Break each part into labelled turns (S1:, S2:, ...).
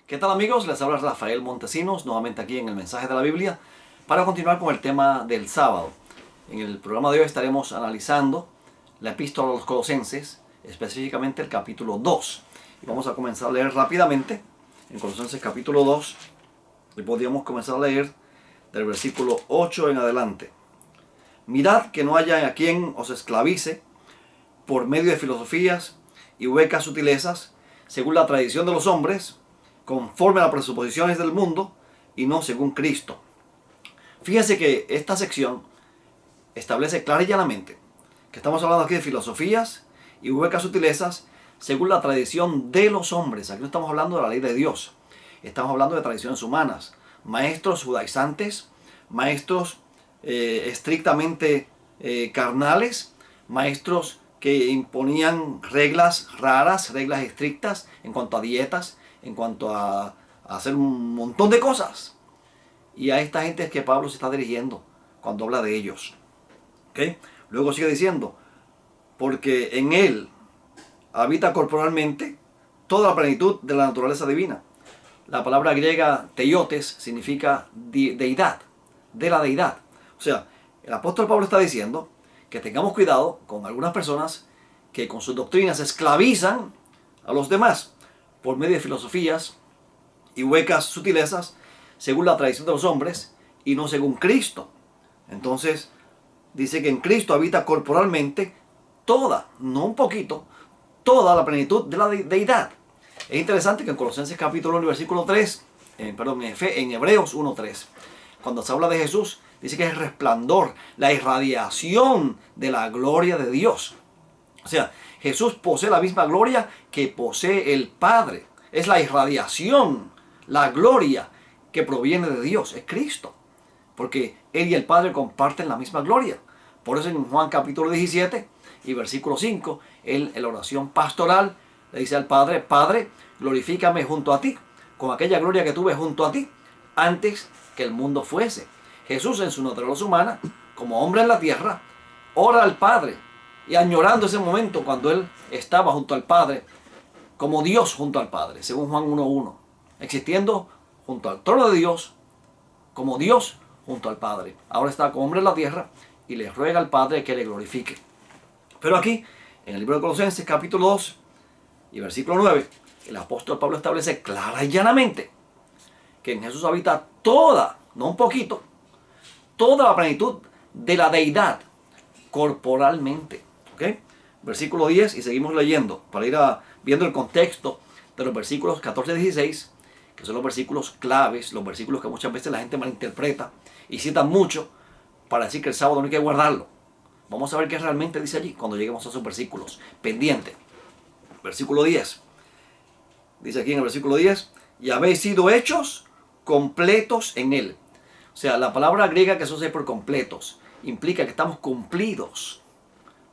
S1: ¿Qué tal, amigos? Les habla Rafael Montesinos, nuevamente aquí en el Mensaje de la Biblia, para continuar con el tema del sábado. En el programa de hoy estaremos analizando la epístola a los Colosenses, específicamente el capítulo 2. Y vamos a comenzar a leer rápidamente en Colosenses capítulo 2, y podríamos comenzar a leer del versículo 8 en adelante. Mirad que no haya a quien os esclavice por medio de filosofías y huecas sutilezas, según la tradición de los hombres, conforme a las presuposiciones del mundo y no según Cristo. Fíjense que esta sección establece clara y llanamente que estamos hablando aquí de filosofías y huecas sutilezas según la tradición de los hombres. Aquí no estamos hablando de la ley de Dios, estamos hablando de tradiciones humanas, maestros judaizantes, maestros estrictamente carnales, maestros que imponían reglas raras, reglas estrictas en cuanto a dietas, en cuanto a hacer un montón de cosas. Y a esta gente es que Pablo se está dirigiendo cuando habla de ellos. ¿Okay? Luego sigue diciendo, porque en él habita corporalmente toda la plenitud de la naturaleza divina. La palabra griega teiotes significa deidad, de la deidad. O sea, el apóstol Pablo está diciendo que tengamos cuidado con algunas personas que con sus doctrinas esclavizan a los demás por medio de filosofías y huecas sutilezas según la tradición de los hombres y no según Cristo. Entonces dice que en Cristo habita corporalmente toda, no un poquito, toda la plenitud de la deidad. Es interesante que en Colosenses capítulo 1 versículo 3, en Hebreos 1:3, cuando se habla de Jesús, dice que es el resplandor, la irradiación de la gloria de Dios. O sea, Jesús posee la misma gloria que posee el Padre. Es la irradiación, la gloria que proviene de Dios, es Cristo. Porque Él y el Padre comparten la misma gloria. Por eso en Juan capítulo 17 y versículo 5, Él en la oración pastoral le dice al Padre, Padre, glorifícame junto a ti, con aquella gloria que tuve junto a ti, antes que el mundo fuese. Jesús en su naturaleza humana, como hombre en la tierra, ora al Padre, y añorando ese momento cuando Él estaba junto al Padre, como Dios junto al Padre, según Juan 1:1, existiendo junto al trono de Dios, como Dios junto al Padre. Ahora está como hombre en la tierra y le ruega al Padre que le glorifique. Pero aquí, en el libro de Colosenses, capítulo 2 y versículo 9, el apóstol Pablo establece clara y llanamente que en Jesús habita toda, no un poquito, toda la plenitud de la deidad corporalmente. ¿Okay? Versículo 10, y seguimos leyendo para ir viendo el contexto de los versículos 14 y 16, que son los versículos claves, los versículos que muchas veces la gente malinterpreta y cita mucho para decir que el sábado no hay que guardarlo. Vamos a ver qué realmente dice allí cuando lleguemos a esos versículos. Pendiente. Versículo 10. Dice aquí en el versículo 10, y habéis sido hechos completos en Él. O sea, la palabra griega que se usa por completos implica que estamos cumplidos.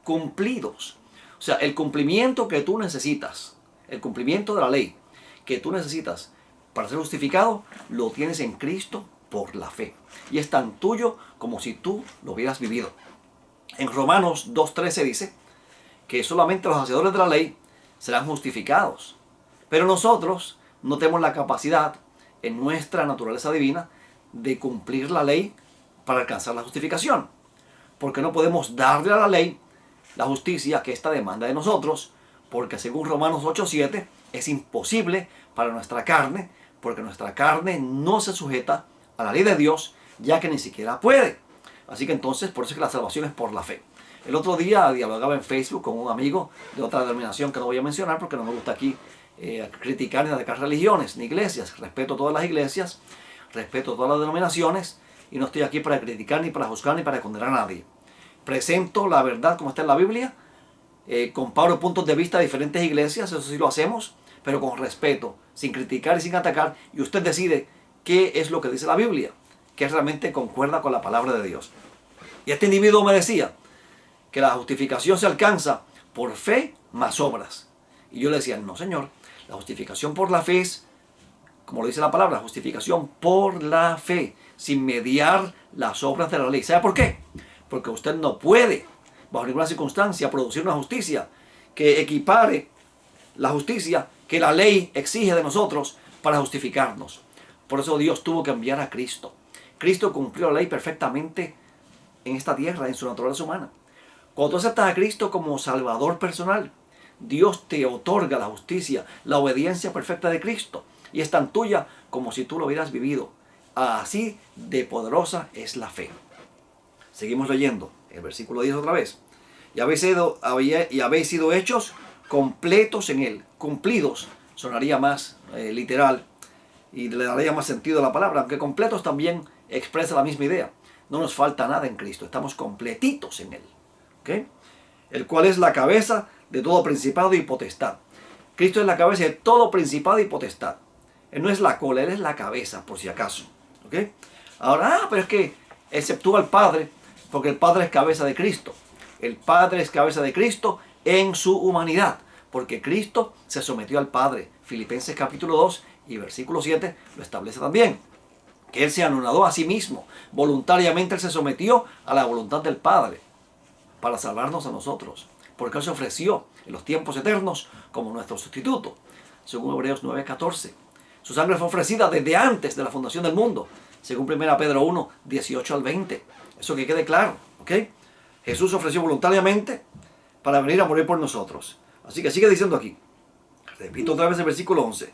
S1: Cumplidos. O sea, el cumplimiento que tú necesitas, el cumplimiento de la ley que tú necesitas para ser justificado, lo tienes en Cristo por la fe. Y es tan tuyo como si tú lo hubieras vivido. En Romanos 2:13 dice que solamente los hacedores de la ley serán justificados. Pero nosotros no tenemos la capacidad en nuestra naturaleza divina de cumplir la ley para alcanzar la justificación. Porque no podemos darle a la ley la justicia que ésta demanda de nosotros, porque según Romanos 8:7 es imposible para nuestra carne, porque nuestra carne no se sujeta a la ley de Dios, ya que ni siquiera puede. Así que entonces, por eso es que la salvación es por la fe. El otro día dialogaba en Facebook con un amigo de otra denominación que no voy a mencionar porque no me gusta aquí criticar ni atacar religiones ni iglesias. Respeto todas las iglesias, respeto todas las denominaciones y no estoy aquí para criticar ni para juzgar ni para condenar a nadie. Presento la verdad como está en la Biblia, comparo puntos de vista de diferentes iglesias, eso sí lo hacemos, pero con respeto, sin criticar y sin atacar, y usted decide qué es lo que dice la Biblia, que realmente concuerda con la palabra de Dios. Y este individuo me decía que la justificación se alcanza por fe más obras. Y yo le decía, no señor, la justificación por la fe es, como lo dice la palabra, justificación por la fe, sin mediar las obras de la ley. ¿Sabe por qué? Porque usted no puede, bajo ninguna circunstancia, producir una justicia que equipare la justicia que la ley exige de nosotros para justificarnos. Por eso Dios tuvo que enviar a Cristo. Cristo cumplió la ley perfectamente en esta tierra, en su naturaleza humana. Cuando tú aceptas a Cristo como Salvador personal, Dios te otorga la justicia, la obediencia perfecta de Cristo. Y es tan tuya como si tú lo hubieras vivido. Así de poderosa es la fe. Seguimos leyendo el versículo 10 otra vez. Y habéis sido hechos completos en Él. Cumplidos sonaría más literal y le daría más sentido a la palabra, aunque completos también expresa la misma idea. No nos falta nada en Cristo, estamos completitos en Él. ¿Okay? El cual es la cabeza de todo principado y potestad. Cristo es la cabeza de todo principado y potestad. Él no es la cola, Él es la cabeza, por si acaso. ¿Okay? Ahora, pero es que exceptúa al Padre, porque el Padre es cabeza de Cristo. El Padre es cabeza de Cristo en su humanidad, porque Cristo se sometió al Padre. Filipenses capítulo 2 y versículo 7 lo establece también. Que Él se anonadó a sí mismo. Voluntariamente Él se sometió a la voluntad del Padre para salvarnos a nosotros. Porque Él se ofreció en los tiempos eternos como nuestro sustituto. Según Hebreos 9:14. Su sangre fue ofrecida desde antes de la fundación del mundo. Según 1 Pedro 1, 18 al 20. Eso que quede claro. ¿Ok? Jesús se ofreció voluntariamente para venir a morir por nosotros. Así que sigue diciendo aquí. Repito otra vez el versículo 11.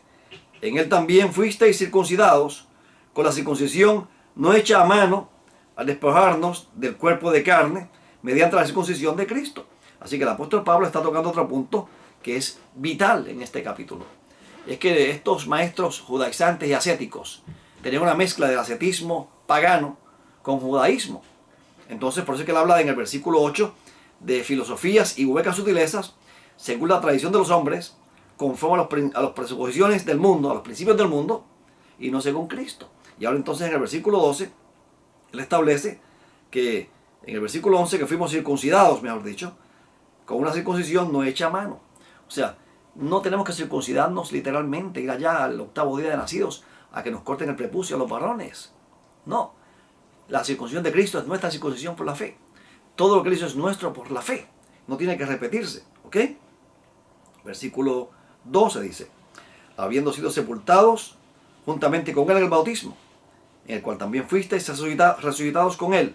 S1: En Él también fuisteis circuncidados con la circuncisión no hecha a mano al despojarnos del cuerpo de carne mediante la circuncisión de Cristo. Así que el apóstol Pablo está tocando otro punto que es vital en este capítulo. Es que estos maestros judaizantes y ascéticos tenían una mezcla del ascetismo pagano con judaísmo. Entonces, por eso es que él habla en el versículo 8 de filosofías y huecas sutilezas, según la tradición de los hombres, conforme a las presuposiciones del mundo, a los principios del mundo, y no según Cristo. Y ahora entonces en el versículo 12, él establece que, en el versículo 11, que fuimos circuncidados, mejor dicho, con una circuncisión no hecha a mano. O sea, no tenemos que circuncidarnos literalmente, ir allá al 8º día de nacidos a que nos corten el prepucio a los varones. No. La circuncisión de Cristo es nuestra circuncisión por la fe. Todo lo que Cristo es nuestro por la fe. No tiene que repetirse. ¿Ok? Versículo 12 dice: habiendo sido sepultados juntamente con Él en el bautismo, en el cual también fuisteis resucitados con Él,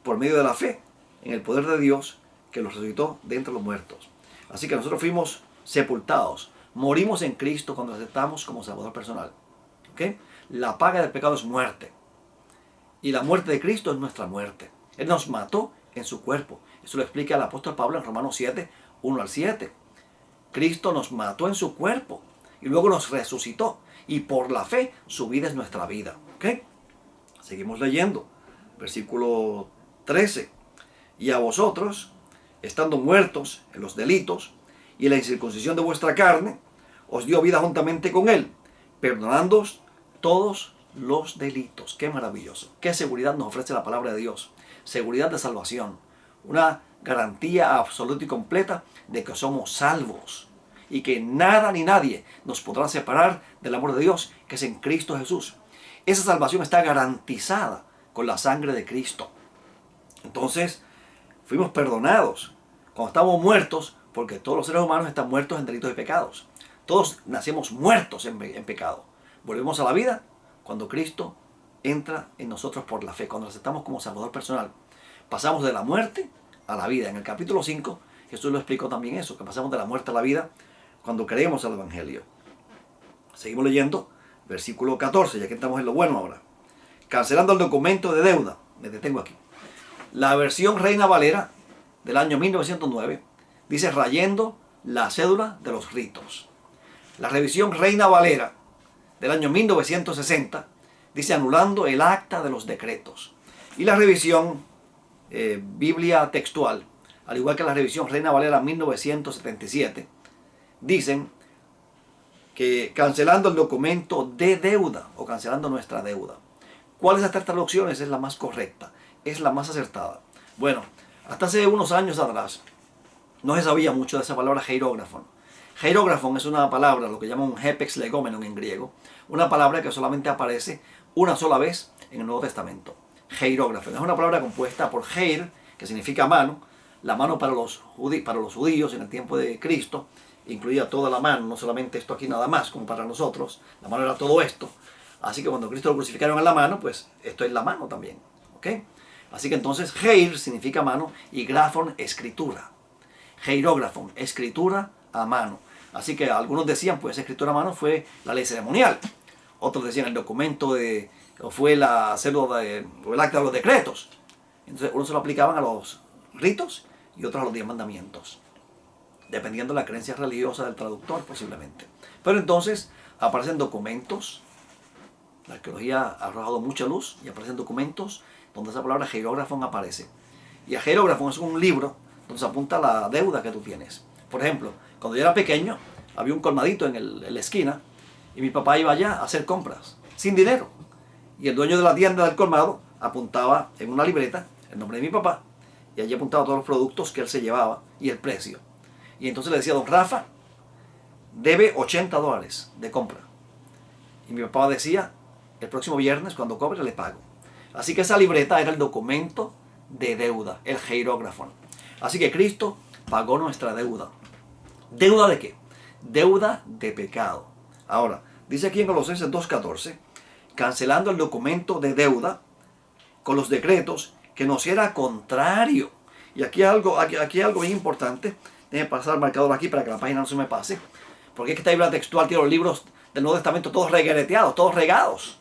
S1: por medio de la fe, en el poder de Dios, que los resucitó de entre los muertos. Así que nosotros fuimos sepultados. Morimos en Cristo cuando lo aceptamos como Salvador personal. ¿Ok? La paga del pecado es muerte. Y la muerte de Cristo es nuestra muerte. Él nos mató en su cuerpo. Eso lo explica el apóstol Pablo en Romanos 7, 1 al 7. Cristo nos mató en su cuerpo y luego nos resucitó. Y por la fe, su vida es nuestra vida. ¿Ok? Seguimos leyendo. Versículo 13. Y a vosotros, estando muertos en los delitos y en la incircuncisión de vuestra carne, os dio vida juntamente con Él, perdonándoos todos los delitos. Qué maravilloso. Qué seguridad nos ofrece la palabra de Dios. Seguridad de salvación. Una garantía absoluta y completa de que somos salvos. Y que nada ni nadie nos podrá separar del amor de Dios que es en Cristo Jesús. Esa salvación está garantizada con la sangre de Cristo. Entonces, fuimos perdonados cuando estamos muertos, porque todos los seres humanos están muertos en delitos y pecados. Todos nacemos muertos en pecado. Volvemos a la vida cuando Cristo entra en nosotros por la fe, cuando lo aceptamos como Salvador personal. Pasamos de la muerte a la vida. En el capítulo 5, Jesús lo explicó también eso, que pasamos de la muerte a la vida cuando creemos al Evangelio. Seguimos leyendo, versículo 14, ya que estamos en lo bueno ahora. Cancelando el documento de deuda. Me detengo aquí. La versión Reina Valera del año 1909 dice rayendo la cédula de los ritos. La revisión Reina Valera del año 1960 dice anulando el acta de los decretos. Y la revisión Biblia textual, al igual que la revisión Reina Valera 1977, dicen que cancelando el documento de deuda o cancelando nuestra deuda. ¿Cuál de estas traducciones es la más correcta? Es la más acertada. Bueno, hasta hace unos años atrás no se sabía mucho de esa palabra hierógrafon. Hierógrafon es una palabra, lo que llaman un hepex legomenon en griego, una palabra que solamente aparece una sola vez en el Nuevo Testamento. Hierógrafon es una palabra compuesta por heir, que significa mano, la mano para los judíos en el tiempo de Cristo, incluía toda la mano, no solamente esto aquí nada más, como para nosotros. La mano era todo esto. Así que cuando Cristo lo crucificaron en la mano, pues esto es la mano también. ¿Ok? Así que entonces Heir significa mano y grafon, escritura. Hierógrafon, escritura a mano. Así que algunos decían, pues escritura a mano fue la ley ceremonial. Otros decían el documento o fue la cédula o el acta de los decretos. Entonces unos se lo aplicaban a los ritos y otros a los 10 mandamientos, dependiendo de la creencia religiosa del traductor posiblemente. Pero entonces aparecen documentos, la arqueología ha arrojado mucha luz y aparecen documentos donde esa palabra hierógrafon aparece. Y el hierógrafon es un libro donde se apunta la deuda que tú tienes. Por ejemplo, cuando yo era pequeño, había un colmadito en la esquina y mi papá iba allá a hacer compras, sin dinero. Y el dueño de la tienda del colmado apuntaba en una libreta el nombre de mi papá y allí apuntaba todos los productos que él se llevaba y el precio. Y entonces le decía, don Rafa, debe $80 de compra. Y mi papá decía, el próximo viernes cuando cobre le pago. Así que esa libreta era el documento de deuda, el hierógrafo. Así que Cristo pagó nuestra deuda. ¿Deuda de qué? Deuda de pecado. Ahora, dice aquí en Colosenses 2:14, cancelando el documento de deuda con los decretos que nos era contrario. Y aquí hay algo bien importante. Déjenme pasar el marcador aquí para que la página no se me pase. Porque es que esta Biblia textual tiene los libros del Nuevo Testamento todos reguereteados, todos regados.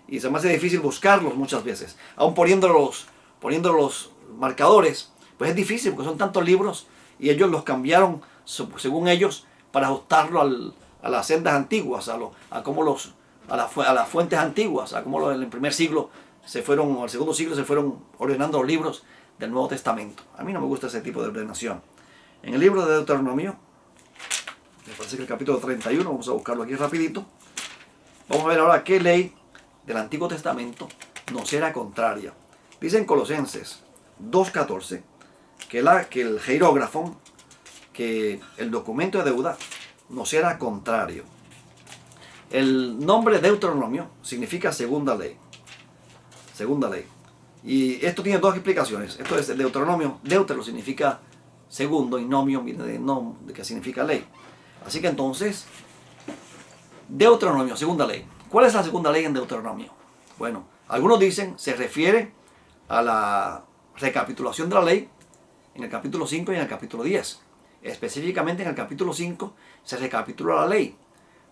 S1: Y se me hace difícil buscarlos muchas veces. Aún poniendo los marcadores, pues es difícil porque son tantos libros y ellos los cambiaron según ellos para ajustarlo a las sendas antiguas, a las fuentes antiguas, a cómo en el primer siglo o el segundo siglo se fueron ordenando los libros del Nuevo Testamento. A mí no me gusta ese tipo de ordenación. En el libro de Deuteronomio, me parece que el capítulo 31, vamos a buscarlo aquí rapidito. Vamos a ver ahora qué ley del Antiguo Testamento nos era contraria. Dice en Colosenses 2:14 que el hierógrafo, que el documento de deuda nos era contrario. El nombre Deuteronomio significa segunda ley. Segunda ley. Y esto tiene dos explicaciones. Esto es Deuteronomio. Deutero significa segundo y nomio viene de que significa ley. Así que entonces, Deuteronomio, segunda ley. ¿Cuál es la segunda ley en Deuteronomio? Bueno, algunos dicen se refiere a la recapitulación de la ley en el capítulo 5 y en el capítulo 10. Específicamente en el capítulo 5 se recapitula la ley,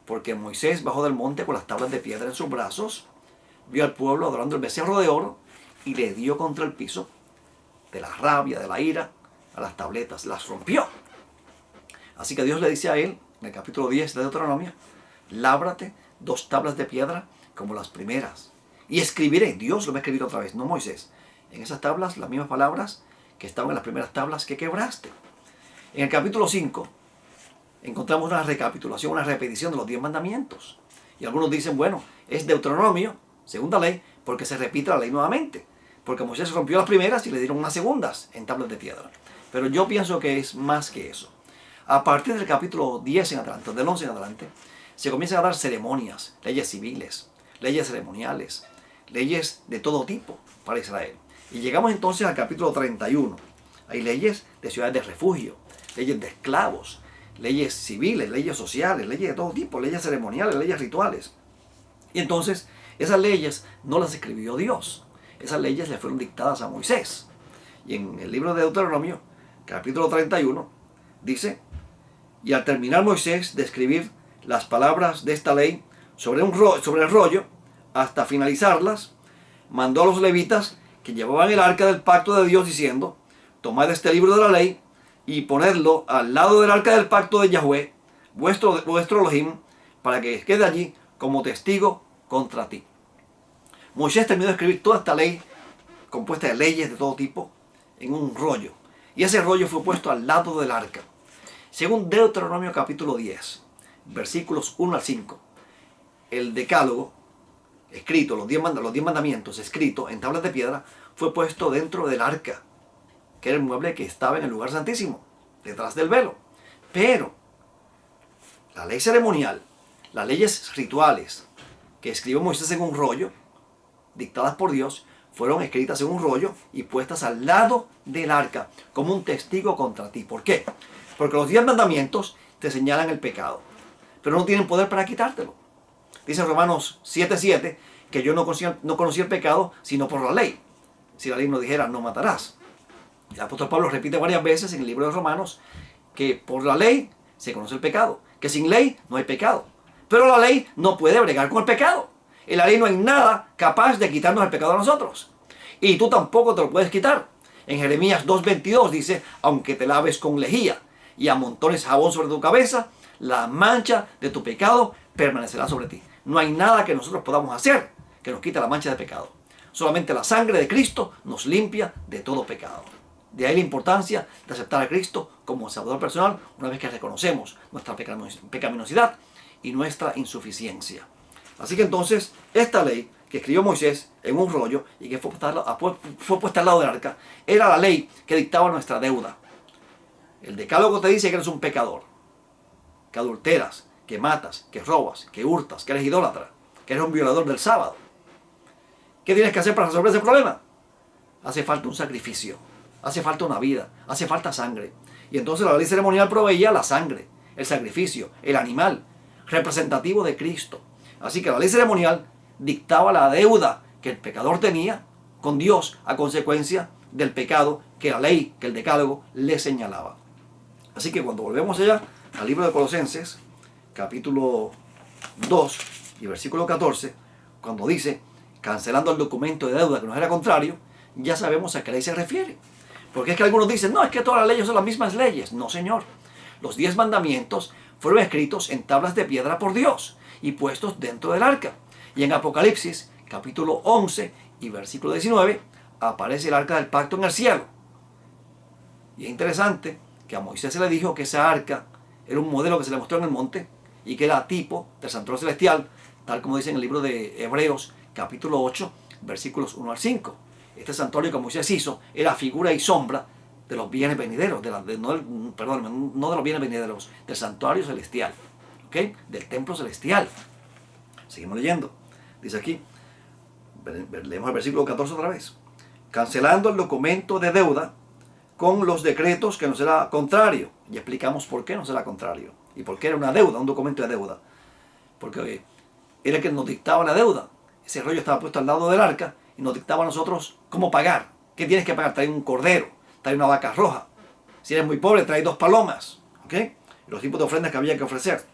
S1: porque Moisés bajó del monte con las tablas de piedra en sus brazos, vio al pueblo adorando el becerro de oro y le dio contra el piso de la rabia, de la ira, a las tabletas, las rompió. Así que Dios le dice a él, en el capítulo 10 de Deuteronomio, lábrate 2 tablas de piedra como las primeras. Y escribiré, Dios lo va a escribir otra vez, no Moisés, en esas tablas las mismas palabras que estaban en las primeras tablas que quebraste. En el capítulo 5 encontramos una recapitulación, una repetición de los 10 mandamientos. Y algunos dicen, bueno, es Deuteronomio, segunda ley, porque se repite la ley nuevamente. Porque Moisés rompió las primeras y le dieron unas segundas en tablas de piedra. Pero yo pienso que es más que eso. A partir del capítulo 10 en adelante, del 11 en adelante, se comienzan a dar ceremonias, leyes civiles, leyes ceremoniales, leyes de todo tipo para Israel. Y llegamos entonces al capítulo 31. Hay leyes de ciudades de refugio, leyes de esclavos, leyes civiles, leyes sociales, leyes de todo tipo, leyes ceremoniales, leyes rituales. Y entonces esas leyes no las escribió Dios. Esas leyes le fueron dictadas a Moisés. Y en el libro de Deuteronomio, capítulo 31, dice, y al terminar Moisés de escribir las palabras de esta ley sobre el rollo, hasta finalizarlas, mandó a los levitas que llevaban el arca del pacto de Dios diciendo, tomad este libro de la ley y ponedlo al lado del arca del pacto de Yahweh, vuestro Elohim, para que quede allí como testigo contra ti. Moisés terminó de escribir toda esta ley, compuesta de leyes de todo tipo, en un rollo. Y ese rollo fue puesto al lado del arca. Según Deuteronomio capítulo 10, versículos 1 al 5, el decálogo, escrito, los 10 mandamientos, escrito en tablas de piedra, fue puesto dentro del arca, que era el mueble que estaba en el lugar santísimo, detrás del velo. Pero la ley ceremonial, las leyes rituales que escribió Moisés en un rollo, dictadas por Dios, fueron escritas en un rollo y puestas al lado del arca, como un testigo contra ti. ¿Por qué? Porque los 10 mandamientos te señalan el pecado, pero no tienen poder para quitártelo. Dice Romanos 7:7 que yo no conocía el pecado sino por la ley. Si la ley nos dijera no matarás. El apóstol Pablo repite varias veces en el libro de Romanos que por la ley se conoce el pecado, que sin ley no hay pecado. Pero la ley no puede bregar con el pecado. En la ley no hay nada capaz de quitarnos el pecado a nosotros. Y tú tampoco te lo puedes quitar. En Jeremías 2:22 dice, aunque te laves con lejía y amontones jabón sobre tu cabeza, la mancha de tu pecado permanecerá sobre ti. No hay nada que nosotros podamos hacer que nos quite la mancha de pecado. Solamente la sangre de Cristo nos limpia de todo pecado. De ahí la importancia de aceptar a Cristo como Salvador personal una vez que reconocemos nuestra pecaminosidad y nuestra insuficiencia. Así que entonces, esta ley que escribió Moisés en un rollo y que fue puesta al lado del arca, era la ley que dictaba nuestra deuda. El decálogo te dice que eres un pecador, que adulteras, que matas, que robas, que hurtas, que eres idólatra, que eres un violador del sábado. ¿Qué tienes que hacer para resolver ese problema? Hace falta un sacrificio, hace falta una vida, hace falta sangre. Y entonces la ley ceremonial proveía la sangre, el sacrificio, el animal, representativo de Cristo. Así que la ley ceremonial dictaba la deuda que el pecador tenía con Dios a consecuencia del pecado que la ley, que el decálogo le señalaba. Así que cuando volvemos allá al libro de Colosenses, capítulo 2 y versículo 14, cuando dice, cancelando el documento de deuda que nos era contrario, ya sabemos a qué ley se refiere. Porque es que algunos dicen, no, es que todas las leyes son las mismas leyes. No, señor. Los 10 mandamientos fueron escritos en tablas de piedra por Dios y puestos dentro del arca. Y en Apocalipsis, capítulo 11 y versículo 19, aparece el arca del pacto en el cielo. Y es interesante que a Moisés se le dijo que esa arca era un modelo que se le mostró en el monte y que era tipo del santuario celestial, tal como dice en el libro de Hebreos, capítulo 8, versículos 1 al 5. Este santuario que Moisés hizo era figura y sombra de los bienes venideros, no de los bienes venideros, del santuario celestial, ¿okay? Del templo celestial. Seguimos leyendo. Dice aquí, leemos el versículo 14 otra vez. Cancelando el documento de deuda con los decretos que nos era contrario. Y explicamos por qué nos era contrario. Y por qué era una deuda, un documento de deuda. Porque era el que nos dictaba la deuda. Ese rollo estaba puesto al lado del arca y nos dictaba a nosotros cómo pagar. ¿Qué tienes que pagar? Trae un cordero, trae una vaca roja. Si eres muy pobre, trae 2 palomas. ¿Okay? Los tipos de ofrendas que había que ofrecer.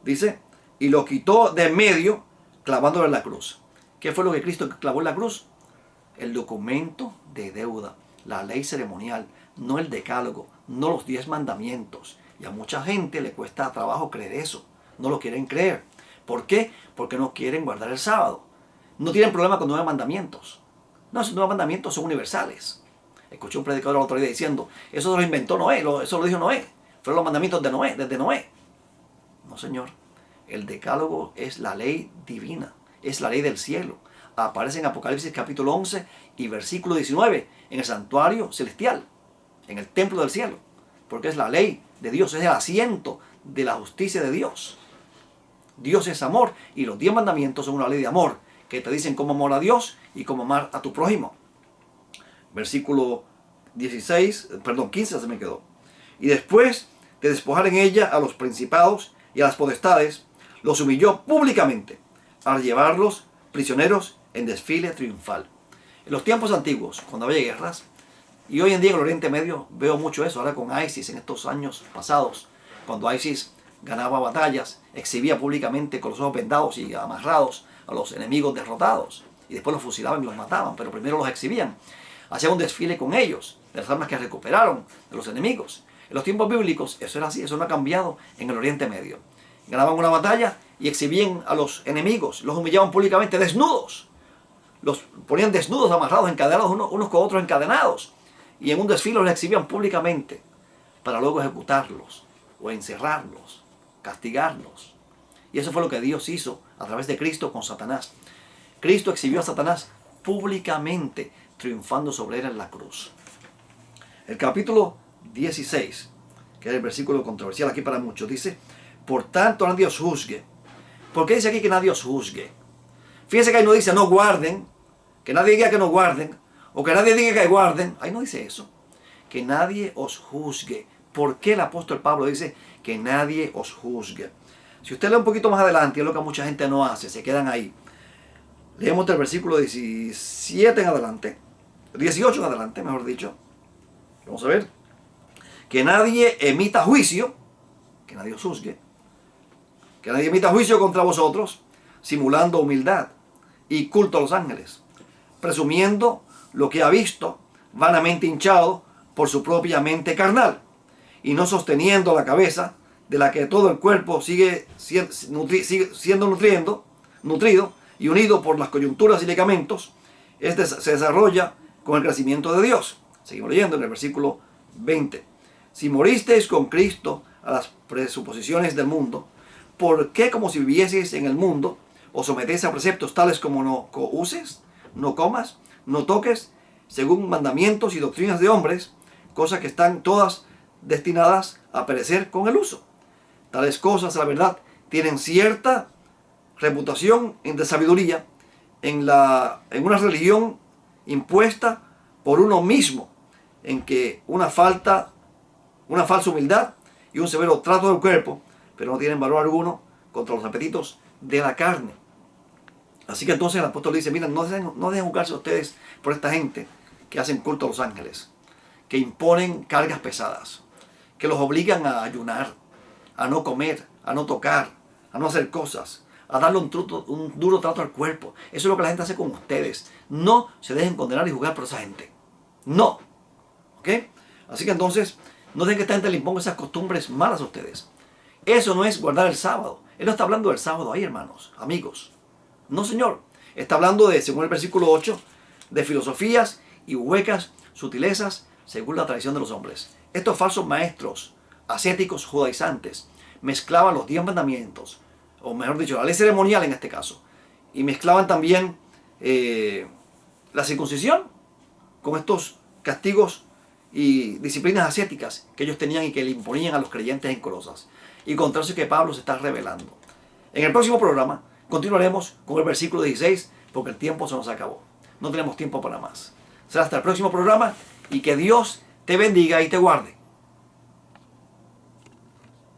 S1: Dice, y lo quitó de en medio clavándolo en la cruz. ¿Qué fue lo que Cristo clavó en la cruz? El documento de deuda, la ley ceremonial, no el decálogo, no los 10 mandamientos. Y a mucha gente le cuesta trabajo creer eso. No lo quieren creer. ¿Por qué? Porque no quieren guardar el sábado. No tienen problema con 9 mandamientos. No, esos 9 mandamientos son universales. Escuché un predicador el otro día diciendo, eso lo inventó Noé, eso lo dijo Noé. Fueron los mandamientos de Noé, desde Noé. No, señor. El decálogo es la ley divina, es la ley del cielo. Aparece en Apocalipsis capítulo 11 y versículo 19, en el santuario celestial, en el templo del cielo. Porque es la ley de Dios, es el asiento de la justicia de Dios. Dios es amor y los 10 mandamientos son una ley de amor que te dicen cómo amar a Dios y cómo amar a tu prójimo. Versículo 15 se me quedó. Y después de despojar en ella a los principados y a las potestades, los humilló públicamente al llevarlos prisioneros en desfile triunfal. En los tiempos antiguos, cuando había guerras, y hoy en día en el Oriente Medio veo mucho eso, ahora con ISIS en estos años pasados, cuando ISIS ganaba batallas, exhibía públicamente con los ojos vendados y amarrados a los enemigos derrotados, y después los fusilaban y los mataban, pero primero los exhibían. Hacían un desfile con ellos, de las armas que recuperaron de los enemigos. En los tiempos bíblicos eso era así, eso no ha cambiado en el Oriente Medio. Ganaban una batalla y exhibían a los enemigos, los humillaban públicamente desnudos. Los ponían desnudos, amarrados, encadenados, unos con otros encadenados. Y en un desfile los exhibían públicamente para luego ejecutarlos o encerrarlos, castigarlos. Y eso fue lo que Dios hizo a través de Cristo con Satanás. Cristo exhibió a Satanás públicamente, triunfando sobre él en la cruz. El capítulo 16, que es el versículo controversial aquí para muchos, dice, por tanto nadie os juzgue. ¿Por qué dice aquí que nadie os juzgue? Fíjense que ahí no dice no guarden, que nadie diga que no guarden, o que nadie diga que guarden. Ahí no dice eso. Que nadie os juzgue ¿Por qué el apóstol Pablo dice que nadie os juzgue? Si usted lee un poquito más adelante, es lo que mucha gente no hace, se quedan ahí. Leemos del versículo 17 en adelante, 18 en adelante, mejor dicho. Vamos a ver. Que nadie emita juicio, que nadie os juzgue, que nadie emita juicio contra vosotros, simulando humildad y culto a los ángeles, presumiendo lo que ha visto, vanamente hinchado por su propia mente carnal, y no sosteniendo la cabeza, de la que todo el cuerpo sigue siendo nutrido y unido por las coyunturas y ligamentos, este se desarrolla con el crecimiento de Dios. Seguimos leyendo en el versículo 20. Si moristeis con Cristo a las presuposiciones del mundo, ¿por qué como si vivieseis en el mundo os sometéis a preceptos tales como no uses, no comas, no toques, según mandamientos y doctrinas de hombres, cosas que están todas destinadas a perecer con el uso? Tales cosas, la verdad, tienen cierta reputación de sabiduría en una religión impuesta por uno mismo, en que una falsa humildad y un severo trato del cuerpo, pero no tienen valor alguno contra los apetitos de la carne. Así que entonces el apóstol dice, miren, no dejen juzgarse ustedes por esta gente que hacen culto a los ángeles, que imponen cargas pesadas, que los obligan a ayunar, a no comer, a no tocar, a no hacer cosas, a darle un duro trato al cuerpo. Eso es lo que la gente hace con ustedes. No se dejen condenar y juzgar por esa gente. No. ¿Ok? Así que entonces, no dejen que esta gente le imponga esas costumbres malas a ustedes. Eso no es guardar el sábado. Él no está hablando del sábado ahí, hermanos, amigos. No, señor. Está hablando de, según el versículo 8, de filosofías y huecas sutilezas según la tradición de los hombres. Estos falsos maestros ascéticos judaizantes mezclaban los 10 mandamientos, o mejor dicho, la ley ceremonial en este caso, y mezclaban también la circuncisión con estos castigos y disciplinas ascéticas que ellos tenían y que le imponían a los creyentes en Colosas. Y contra eso es que Pablo se está revelando. En el próximo programa continuaremos con el versículo 16, porque el tiempo se nos acabó. No tenemos tiempo para más. Será hasta el próximo programa y que Dios te bendiga y te guarde.